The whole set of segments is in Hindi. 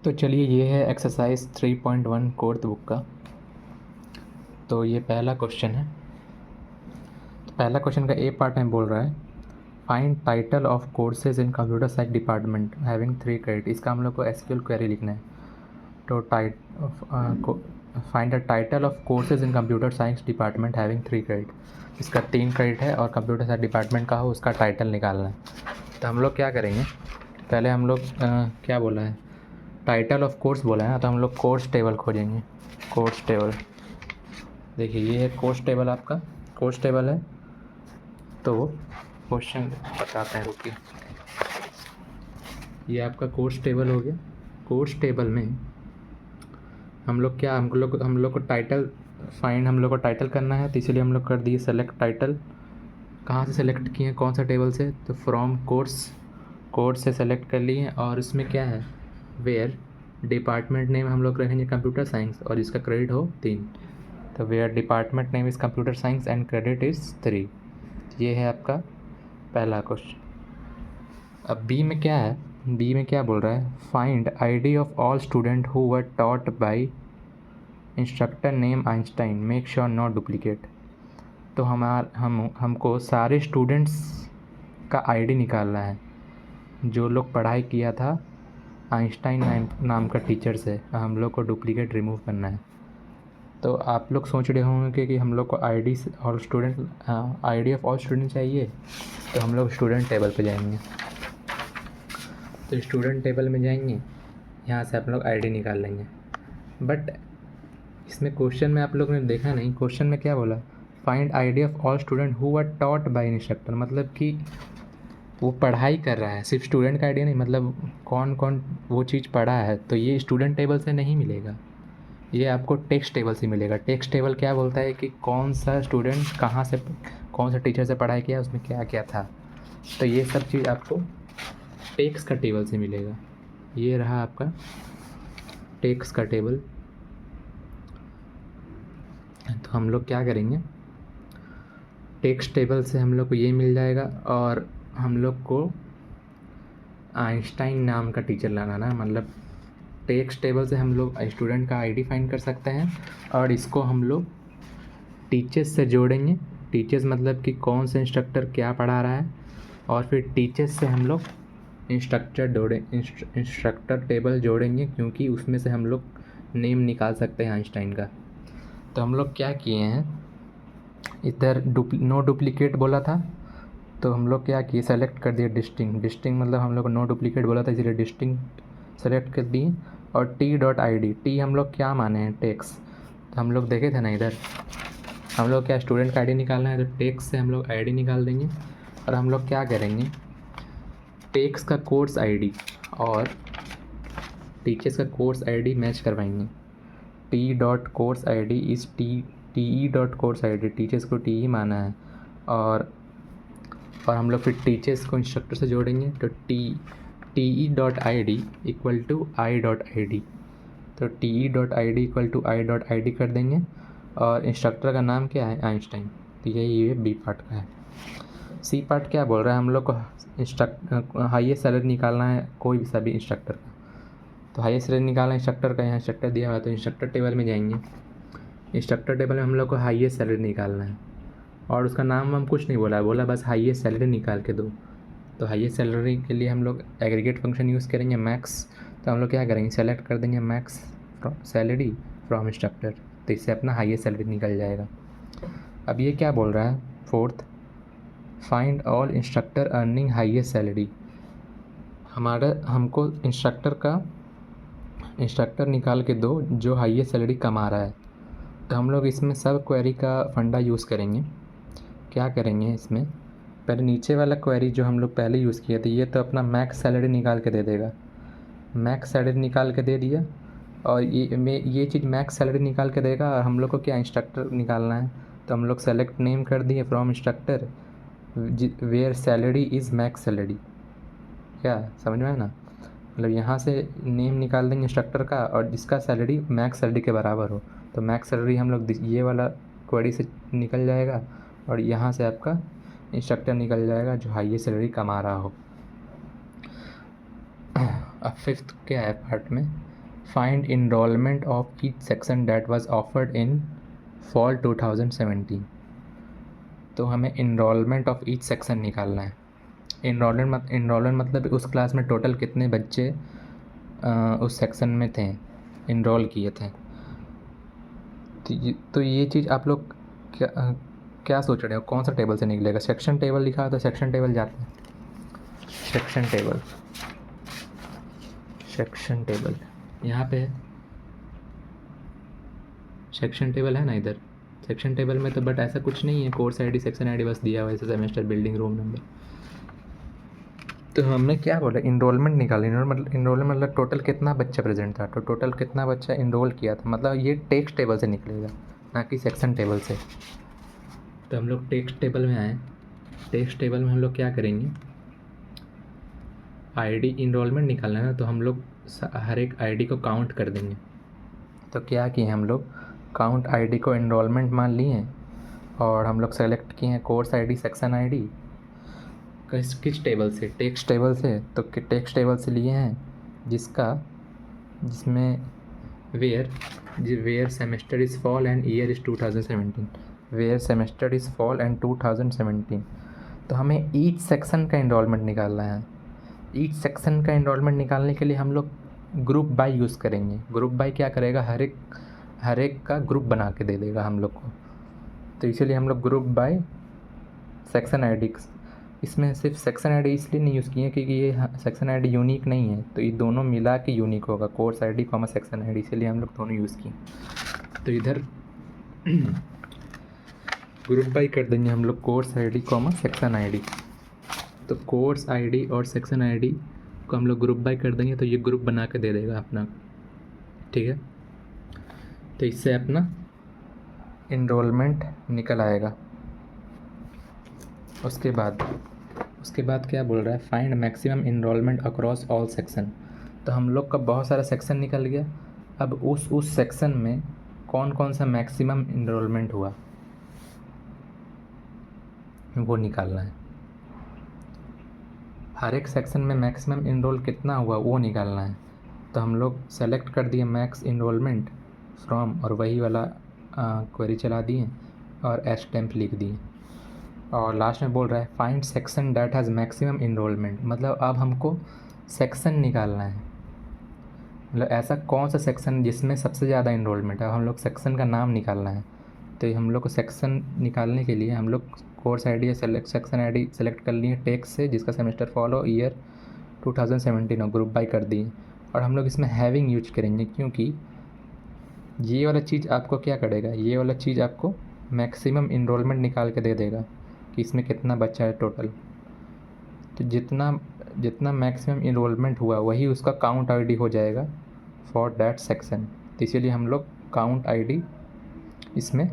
तो चलिए ये है एक्सरसाइज 3.1 कोर्थ बुक का। तो ये पहला क्वेश्चन है। तो पहला क्वेश्चन का ए पार्ट में बोल रहा है find title of courses in computer science department having 3 credit. इसका हम लोग को एसक्यूएल क्वेरी लिखना है। तो find the title of courses in computer science department having 3 credit. इसका 3 क्रेडिट है और कंप्यूटर साइंस डिपार्टमेंट का हो उसका टाइटल निकालना है। तो हम लोग क्या करेंगे, पहले हम लोग क्या बोला है, टाइटल ऑफ कोर्स बोला है ना, तो हम लोग कोर्स टेबल खोजेंगे। कोर्स टेबल, देखिए ये है कोर्स टेबल, आपका कोर्स टेबल है। तो क्वेश्चन बताते हैं, रुकिए। ये आपका कोर्स टेबल हो गया। कोर्स टेबल में हम लोग क्या, हम लोग को टाइटल हम लोग को टाइटल करना है, तो इसीलिए हम लोग कर दिए सेलेक्ट टाइटल। कहाँ से सेलेक्ट किए, कौन सा टेबल से, तो फ्रॉम कोर्स से सेलेक्ट कर लिए। और इसमें क्या है, वेयर डिपार्टमेंट नेम हम लोग रखेंगे कंप्यूटर साइंस और इसका क्रेडिट हो 3। तो where department name is computer science and credit is 3। ये है आपका पहला क्वेश्चन। अब बी में क्या है, बी में क्या बोल रहा है, find ID of all student who were taught by instructor name Einstein, make sure not duplicate. तो हमको सारे स्टूडेंट्स का आईडी निकालना है जो लोग पढ़ाई किया था आइंस्टाइन नाम का टीचर से। हम लोग को डुप्लीकेट रिमूव करना है। तो आप लोग सोच रहे होंगे कि हम लोग को ID all student ID of all student चाहिए, तो हम लोग स्टूडेंट टेबल पे जाएंगे। तो स्टूडेंट टेबल में जाएंगे, यहाँ से आप लोग आईडी निकाल लेंगे। बट इसमें क्वेश्चन में आप लोग ने देखा नहीं, क्वेश्चन में क्या बोला, find ID of all student who were taught by instructor. मतलब कि वो पढ़ाई कर रहा है, सिर्फ स्टूडेंट का आईडिया नहीं, मतलब कौन कौन वो चीज़ पढ़ा है। तो ये स्टूडेंट टेबल से नहीं मिलेगा, ये आपको टेक्स्ट टेबल से मिलेगा। टेक्स्ट टेबल क्या बोलता है कि कौन सा स्टूडेंट कहाँ से, कौन सा टीचर से पढ़ाई किया, उसमें क्या क्या था। तो ये सब चीज़ आपको टेक्स्ट का टेबल से मिलेगा। ये रहा आपका टेक्स्ट का टेबल। तो हम लोग क्या करेंगे, टेक्स्ट टेबल से हम लोग को ये मिल जाएगा और हम लोग को आइंस्टाइन नाम का टीचर लाना ना। मतलब टेक्स्ट टेबल से हम लोग स्टूडेंट का आईडी फाइंड कर सकते हैं और इसको हम लोग टीचर्स से जोड़ेंगे। टीचर्स मतलब कि कौन से इंस्ट्रक्टर क्या पढ़ा रहा है, और फिर टीचर्स से हम लोग इंस्ट्रक्टर टेबल जोड़ेंगे, क्योंकि उसमें से हम लोग नेम निकाल सकते हैं आइंस्टाइन का। तो हम लोग क्या किए हैं, इधर नो डुप्लीकेट बोला था, तो हम लोग क्या किए, सेलेक्ट कर दिए डिस्टिंक्ट मतलब हम लोग को नो डुप्लीकेट बोला था, इसलिए डिस्टिंक्ट सेलेक्ट कर दिए। और t.id, टी हम लोग क्या माने हैं, टेक्स। तो हम लोग देखे थे ना, इधर हम लोग क्या स्टूडेंट का आईडी निकालना है, तो टेक्स से हम लोग आईडी निकाल देंगे। और हम लोग क्या करेंगे, टेक्स का कोर्स आईडी और टीचर्स का कोर्स आईडी मैच करवाएंगे। t.course id is te.course id, teachers को टी माना है। और हम लोग फिर टीचर्स को इंस्ट्रक्टर से जोड़ेंगे, तो te.id इक्वल टू i.id। तो te.id इक्वल टू i.id कर देंगे। और इंस्ट्रक्टर का नाम क्या है, आइंस्टाइन। तो यही ये बी पार्ट का है। सी पार्ट क्या बोल रहा है, हम लोग को हाईएस्ट सैलरी निकालना है कोई भी सभी इंस्ट्रक्टर का। तो हाईएस्ट सैलरी निकालना है इंस्ट्रक्टर का, यहाँ इंस्ट्रक्टर दिया हुआ है, तो इंस्ट्रक्टर टेबल में जाएंगे। इंस्ट्रक्टर टेबल में हम लोग को हाईएस्ट सैलरी निकालना है और उसका नाम हम कुछ नहीं बोला, बोला बस हाईएस्ट सैलरी निकाल के दो। तो हाईएस्ट सैलरी के लिए हम लोग एग्रीगेट फंक्शन यूज़ करेंगे, मैक्स। तो हम लोग क्या करेंगे, सेलेक्ट कर देंगे मैक्स सैलरी फ्रॉम इंस्ट्रक्टर, तो इससे अपना हाईएस्ट सैलरी निकल जाएगा। अब ये क्या बोल रहा है, fourth, find all instructor earning highest salary. हमको इंस्ट्रक्टर निकाल के दो जो हाईएस्ट सैलरी कमा रहा है। तो हम लोग इसमें सब क्वेरी का फंडा यूज़ करेंगे। क्या करेंगे, इसमें पहले नीचे वाला क्वेरी जो हम लोग पहले यूज़ किए थे, ये तो अपना मैक्स सैलरी निकाल के दे देगा। मैक्स सैलरी निकाल के दे दिया, और ये चीज़ मैक्स सैलरी निकाल के देगा। और हम लोग को क्या इंस्ट्रक्टर निकालना है, तो हम लोग सेलेक्ट नेम कर दिए from instructor where salary is max salary. क्या समझ में आया ना, मतलब यहाँ से नेम निकाल देंगे इंस्ट्रक्टर का और जिसका सैलरी मैक्स सैलरी के बराबर हो। तो मैक्स सैलरी हम लोग ये वाला क्वेरी से निकल जाएगा, और यहाँ से आपका इंस्ट्रक्टर निकल जाएगा जो हाईएस्ट सैलरी कमा रहा हो। अब फिफ्थ क्या है पार्ट में, find enrolment of each section that was offered in fall 2017। तो हमें इनरोलमेंट ऑफ ईच सेक्शन निकालना है। इनरोलमेंट मतलब उस क्लास में टोटल कितने बच्चे उस सेक्शन में थे, इनरोल किए थे। तो ये चीज़ आप लोग क्या सोच रहे हो, कौन सा टेबल से निकलेगा? सेक्शन टेबल लिखा है तो सेक्शन टेबल जाते हैं। सेक्शन टेबल यहाँ पे है, सेक्शन टेबल है ना इधर। सेक्शन टेबल में तो बट ऐसा कुछ नहीं है, कोर्स आईडी सेक्शन आईडी बस दिया हुआ है, सेमेस्टर बिल्डिंग रूम नंबर। तो हमने क्या बोला, इनरोलमेंट निकाला। इनरोलमेंट मतलब टोटल कितना बच्चा प्रेजेंट था, तो टोटल कितना बच्चा इनरोल किया था, मतलब ये टेक्स्ट टेबल से निकलेगा ना कि सेक्शन टेबल से। तो हम लोग टेक्स्ट टेबल में आए। टेक्स्ट टेबल में हम लोग क्या करेंगे, आईडी इनरोलमेंट निकालना है ना, तो हम लोग हर एक आईडी को काउंट कर देंगे। तो क्या किए हम लोग, काउंट आईडी को इनरोलमेंट मान लिए और हम लोग सेलेक्ट किए हैं कोर्स आईडी सेक्शन आईडी। किस टेबल से, टेक्स्ट टेबल से। तो टेक्स्ट टेबल से लिए हैं जिसमें where semester is fall and year is 2017। Where semester is fall and 2017। तो हमें ईच सेक्शन का इनरोलमेंट निकालना है। ईच सेक्शन का इनरोलमेंट निकालने के लिए हम लोग ग्रुप बाय यूज़ करेंगे। ग्रुप बाय क्या करेगा, हर एक का ग्रुप बना के दे देगा हम लोग को। तो इसीलिए हम लोग ग्रुप बाय सेक्शन आईडी, इसमें सिर्फ सेक्शन आईडी इसलिए नहीं यूज़ किए क्योंकि ये सेक्शन आईडी यूनिक नहीं है, तो ये दोनों मिला के यूनिक होगा, course ID comma section ID, इसीलिए हम लोग दोनों यूज़ किए। तो इधर ग्रुप बाय कर देंगे हम लोग course ID comma section ID. तो कोर्स आईडी और सेक्शन आईडी को हम लोग ग्रुप बाय कर देंगे, तो ये ग्रुप बना के दे देगा अपना, ठीक है। तो इससे अपना इनरोलमेंट निकल आएगा। उसके बाद क्या बोल रहा है, find maximum enrolment across all section. तो हम लोग का बहुत सारा सेक्शन निकल गया, अब उस सेक्शन में कौन कौन सा मैक्सिमम इनरोलमेंट हुआ वो निकालना है। हर एक सेक्शन में मैक्सिमम इनरोल कितना हुआ वो निकालना है। तो हम लोग सेलेक्ट कर दिए मैक्स इनरोलमेंट फ्रॉम, और वही वाला क्वेरी चला दिए और टेम्प लिख दिए। और लास्ट में बोल रहा है find section that has maximum enrolment, मतलब अब हमको सेक्शन निकालना है, मतलब ऐसा कौन सा सेक्शन जिसमें सबसे ज़्यादा इनरोलमेंट है। हम लोग सेक्शन का नाम निकालना है। तो हम लोग को सेक्शन निकालने के लिए हम लोग कोर्स आईडी या सेक्शन आईडी सेलेक्ट कर लिए टेक्स्ट से, जिसका सेमेस्टर फॉलो ईयर 2017 और ग्रुप बाय कर दिए। और हम लोग इसमें हैविंग यूज करेंगे क्योंकि ये वाला चीज़ आपको क्या करेगा, ये वाला चीज़ आपको मैक्सिमम इनरोलमेंट निकाल के दे देगा कि इसमें कितना बच्चा है टोटल। तो जितना मैक्सिमम इनरोलमेंट हुआ वही उसका काउंट आईडी हो जाएगा फॉर दैट सेक्शन। तो इसीलिए हम लोग काउंट आईडी इसमें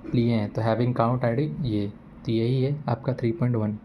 लिए हैं। तो हैविंग काउंट आईडी ये, तो यही है आपका 3.1।